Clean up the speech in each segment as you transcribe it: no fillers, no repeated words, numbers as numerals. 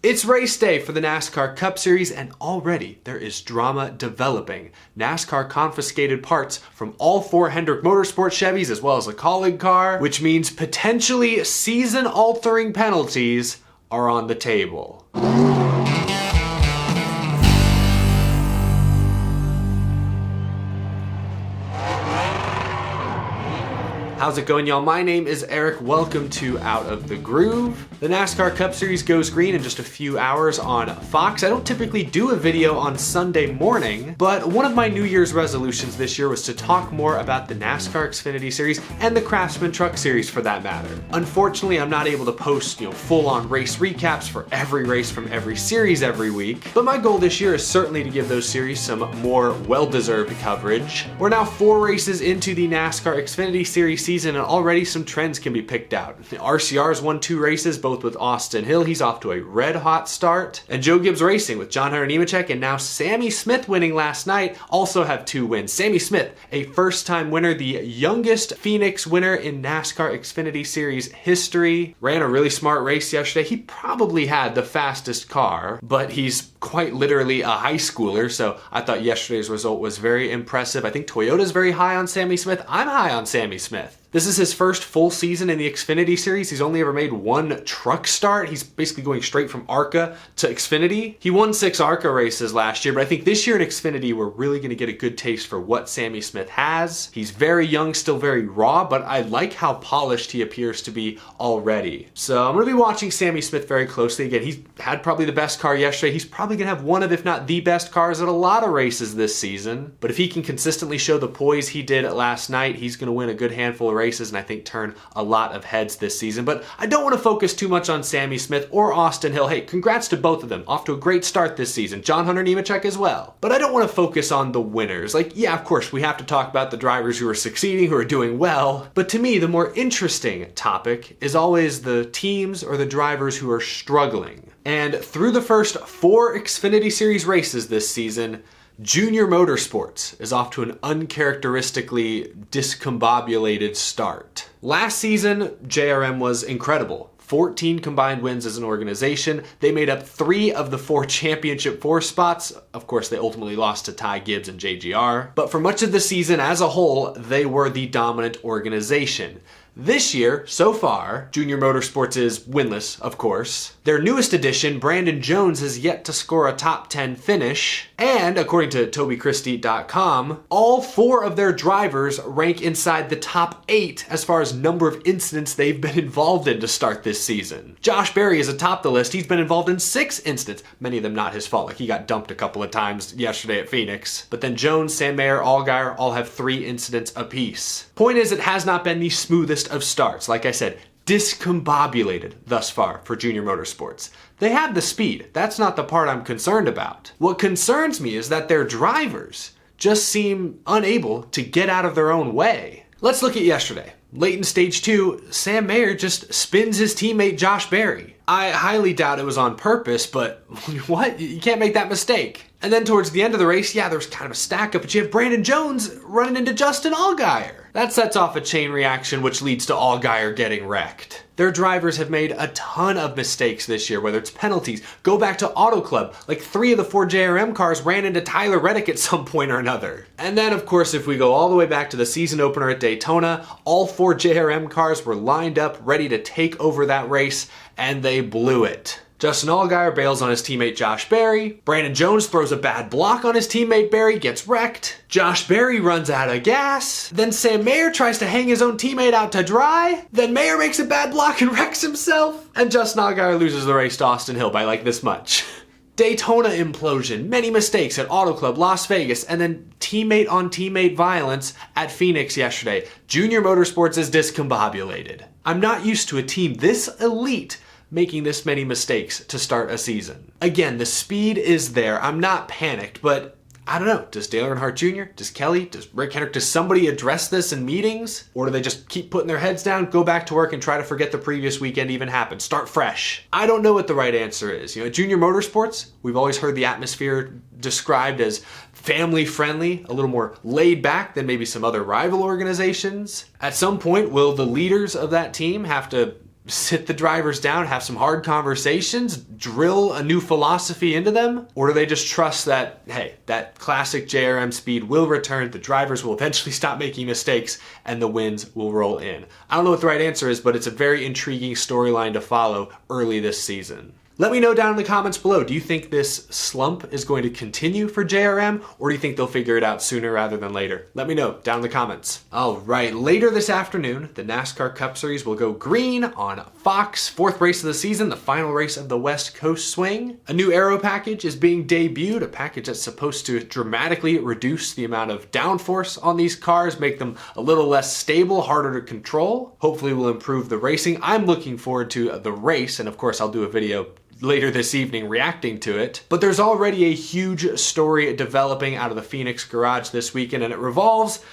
It's race day for the NASCAR Cup Series, and already there is drama developing. NASCAR confiscated parts from all 4 Hendrick Motorsports Chevys as well as a Kaulig car, which means potentially season-altering penalties are on the table. How's it going, y'all? My name is Eric. Welcome to Out of the Groove. The NASCAR Cup Series goes green in just a few hours on Fox. I don't typically do a video on Sunday morning, but one of my New Year's resolutions this year was to talk more about the NASCAR Xfinity Series and the Craftsman Truck Series for that matter. Unfortunately, I'm not able to post, full-on race recaps for every race from every series every week, but my goal this year is certainly to give those series some more well-deserved coverage. We're now 4 races into the NASCAR Xfinity Series season, and already some trends can be picked out. RCR's won 2 races, both with Austin Hill. He's off to a red-hot start. And Joe Gibbs Racing with John Hunter Nemechek and now Sammy Smith winning last night also have 2 wins. Sammy Smith, a first-time winner, the youngest Phoenix winner in NASCAR Xfinity Series history. Ran a really smart race yesterday. He probably had the fastest car, but he's quite literally a high schooler, so I thought yesterday's result was very impressive. I think Toyota's very high on Sammy Smith. I'm high on Sammy Smith. This is his first full season in the Xfinity Series. He's only ever made 1 truck start. He's basically going straight from ARCA to Xfinity. He won 6 ARCA races last year, but I think this year in Xfinity, we're really going to get a good taste for what Sammy Smith has. He's very young, still very raw, but I like how polished he appears to be already. So I'm going to be watching Sammy Smith very closely. Again, he's had probably the best car yesterday. He's probably going to have one of, if not the best cars at a lot of races this season. But if he can consistently show the poise he did last night, he's going to win a good handful of races and I think turn a lot of heads this season. But I don't want to focus too much on Sammy Smith or Austin Hill. Hey, congrats to both of them. Off to a great start this season. John Hunter Nemechek as well. But I don't want to focus on the winners. Yeah, of course, we have to talk about the drivers who are succeeding, who are doing well. But to me, the more interesting topic is always the teams or the drivers who are struggling. And through the first 4 Xfinity Series races this season, Junior Motorsports is off to an uncharacteristically discombobulated start. Last season, JRM was incredible. 14 combined wins as an organization. They made up 3 of the 4 championship 4 spots. Of course, they ultimately lost to Ty Gibbs and JGR. But for much of the season as a whole, they were the dominant organization. This year, so far, Junior Motorsports is winless, of course. Their newest addition, Brandon Jones, has yet to score a top 10 finish. And according to TobyChristie.com, all 4 of their drivers rank inside the top 8 as far as number of incidents they've been involved in to start this season. Josh Berry is atop the list. He's been involved in 6 incidents, many of them not his fault. He got dumped a couple of times yesterday at Phoenix. But then Jones, Sam Mayer, Allgaier all have 3 incidents apiece. Point is, it has not been the smoothest of starts. Like I said, discombobulated thus far for Junior Motorsports. They have the speed. That's not the part I'm concerned about. What concerns me is that their drivers just seem unable to get out of their own way. Let's look at yesterday. Late in stage 2, Sam Mayer just spins his teammate Josh Berry. I highly doubt it was on purpose, but what? You can't make that mistake. And then towards the end of the race, yeah, there was kind of a stack up, but you have Brandon Jones running into Justin Allgaier. That sets off a chain reaction which leads to Allgaier getting wrecked. Their drivers have made a ton of mistakes this year, whether it's penalties. Go back to Auto Club. 3 of the 4 JRM cars ran into Tyler Reddick at some point or another. And then, of course, if we go all the way back to the season opener at Daytona, all 4 JRM cars were lined up, ready to take over that race, and they blew it. Justin Allgaier bails on his teammate Josh Berry. Brandon Jones throws a bad block on his teammate Berry, gets wrecked. Josh Berry runs out of gas. Then Sam Mayer tries to hang his own teammate out to dry. Then Mayer makes a bad block and wrecks himself. And Justin Allgaier loses the race to Austin Hill by this much. Daytona implosion, many mistakes at Auto Club, Las Vegas, and then teammate on teammate violence at Phoenix yesterday. Junior Motorsports is discombobulated. I'm not used to a team this elite making this many mistakes to start a season. Again, the speed is there. I'm not panicked, but I don't know. Does Dale Earnhardt Jr., does Kelly, does Rick Hendrick, does somebody address this in meetings? Or do they just keep putting their heads down, go back to work, and try to forget the previous weekend even happened? Start fresh. I don't know what the right answer is. At Junior Motorsports, we've always heard the atmosphere described as family friendly, a little more laid back than maybe some other rival organizations. At some point, will the leaders of that team have to sit the drivers down, have some hard conversations, drill a new philosophy into them? Or do they just trust that, hey, that classic JRM speed will return, the drivers will eventually stop making mistakes, and the wins will roll in? I don't know what the right answer is, but it's a very intriguing storyline to follow early this season. Let me know down in the comments below, do you think this slump is going to continue for JRM, or do you think they'll figure it out sooner rather than later? Let me know down in the comments. All right, later this afternoon, the NASCAR Cup Series will go green on Fox. Fourth race of the season, the final race of the West Coast swing. A new aero package is being debuted, a package that's supposed to dramatically reduce the amount of downforce on these cars, make them a little less stable, harder to control. Hopefully will improve the racing. I'm looking forward to the race, and of course I'll do a video later this evening reacting to it. But there's already a huge story developing out of the Phoenix garage this weekend, and it revolves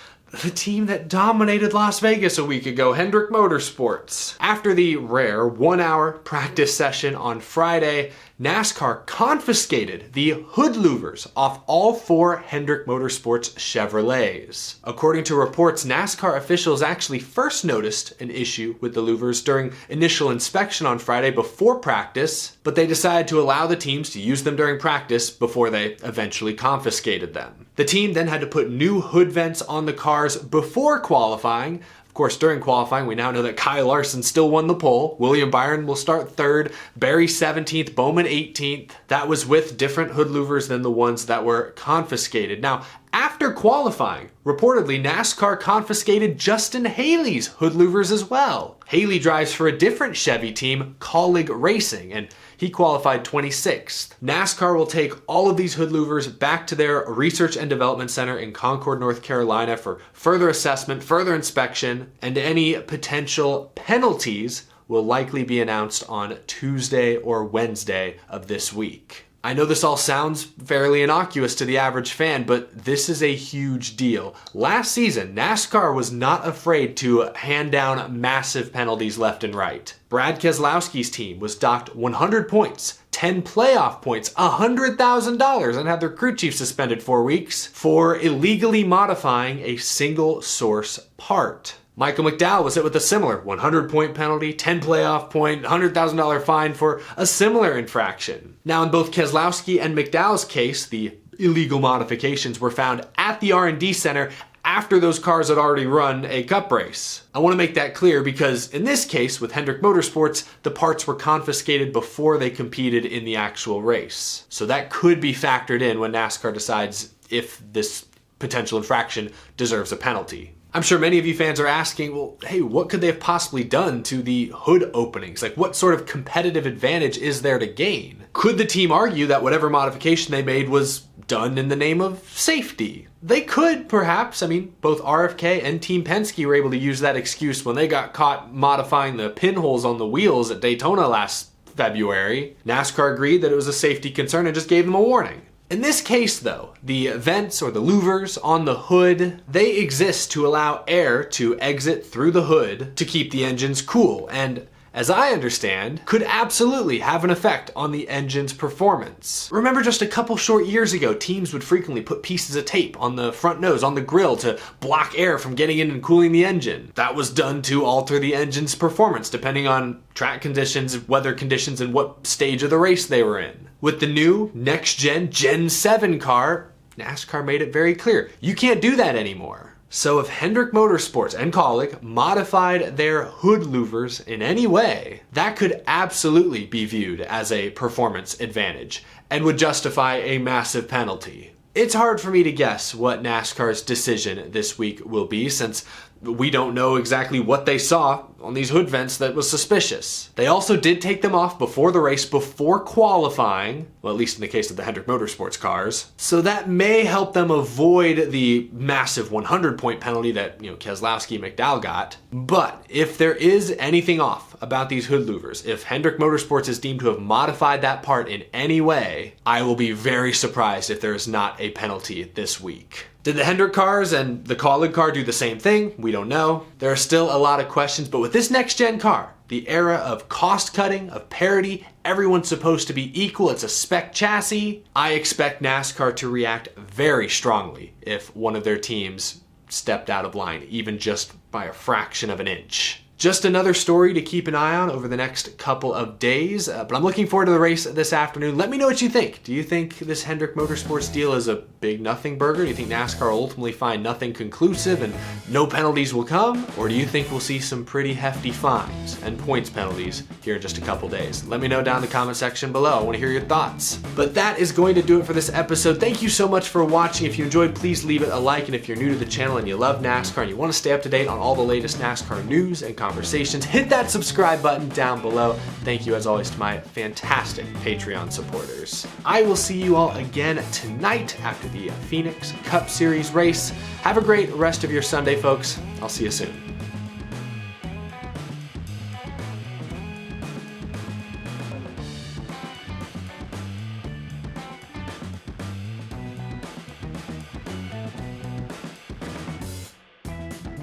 the team that dominated Las Vegas a week ago, Hendrick Motorsports. After the rare 1-hour practice session on Friday, NASCAR confiscated the hood louvers off all 4 Hendrick Motorsports Chevrolets. According to reports, NASCAR officials actually first noticed an issue with the louvers during initial inspection on Friday before practice, but they decided to allow the teams to use them during practice before they eventually confiscated them. The team then had to put new hood vents on the cars before qualifying. Of course, during qualifying, we now know that Kyle Larson still won the pole. William Byron will start 3rd, Barry 17th, Bowman 18th. That was with different hood louvers than the ones that were confiscated. Now, after qualifying, reportedly NASCAR confiscated Justin Haley's hood louvers as well. Haley drives for a different Chevy team, Kaulig Racing, and he qualified 26th. NASCAR will take all of these hood louvers back to their research and development center in Concord, North Carolina for further assessment, further inspection, and any potential penalties will likely be announced on Tuesday or Wednesday of this week. I know this all sounds fairly innocuous to the average fan, but this is a huge deal. Last season, NASCAR was not afraid to hand down massive penalties left and right. Brad Keselowski's team was docked 100 points, 10 playoff points, $100,000, and had their crew chief suspended 4 weeks for illegally modifying a single source part. Michael McDowell was hit with a similar 100-point penalty, 10 playoff point, $100,000 fine for a similar infraction. Now, in both Keselowski and McDowell's case, the illegal modifications were found at the R&D center after those cars had already run a cup race. I want to make that clear because in this case, with Hendrick Motorsports, the parts were confiscated before they competed in the actual race. So that could be factored in when NASCAR decides if this potential infraction deserves a penalty. I'm sure many of you fans are asking, well, hey, what could they have possibly done to the hood openings? Like, what sort of competitive advantage is there to gain? Could the team argue that whatever modification they made was done in the name of safety? They could, perhaps. I mean, both RFK and Team Penske were able to use that excuse when they got caught modifying the pinholes on the wheels at Daytona last February. NASCAR agreed that it was a safety concern and just gave them a warning. In this case, though, the vents or the louvers on the hood, they exist to allow air to exit through the hood to keep the engines cool, and as I understand, could absolutely have an effect on the engine's performance. Remember just a couple short years ago, teams would frequently put pieces of tape on the front nose, on the grille, to block air from getting in and cooling the engine. That was done to alter the engine's performance, depending on track conditions, weather conditions, and what stage of the race they were in. With the new next-gen Gen 7 car, NASCAR made it very clear, you can't do that anymore. So if Hendrick Motorsports and Kaulig modified their hood louvers in any way, that could absolutely be viewed as a performance advantage and would justify a massive penalty. It's hard for me to guess what NASCAR's decision this week will be, since we don't know exactly what they saw on these hood vents that was suspicious. They also did take them off before the race, before qualifying, well, at least in the case of the Hendrick Motorsports cars. So that may help them avoid the massive 100-point penalty that, Keselowski and McDowell got. But if there is anything off about these hood louvers, if Hendrick Motorsports is deemed to have modified that part in any way, I will be very surprised if there is not a penalty this week. Did the Hendrick cars and the Kaulig car do the same thing? We don't know. There are still a lot of questions, but with this next-gen car, the era of cost-cutting, of parity, everyone's supposed to be equal, it's a spec chassis, I expect NASCAR to react very strongly if one of their teams stepped out of line, even just by a fraction of an inch. Just another story to keep an eye on over the next couple of days, but I'm looking forward to the race this afternoon. Let me know what you think. Do you think this Hendrick Motorsports deal is a big nothing burger? Do you think NASCAR will ultimately find nothing conclusive and no penalties will come? Or do you think we'll see some pretty hefty fines and points penalties here in just a couple days? Let me know down in the comment section below. I want to hear your thoughts. But that is going to do it for this episode. Thank you so much for watching. If you enjoyed, please leave it a like. And if you're new to the channel and you love NASCAR and you want to stay up to date on all the latest NASCAR news and conversations, hit that subscribe button down below. Thank you as always to my fantastic Patreon supporters. I will see you all again tonight after the Phoenix Cup Series race. Have a great rest of your Sunday, folks. I'll see you soon.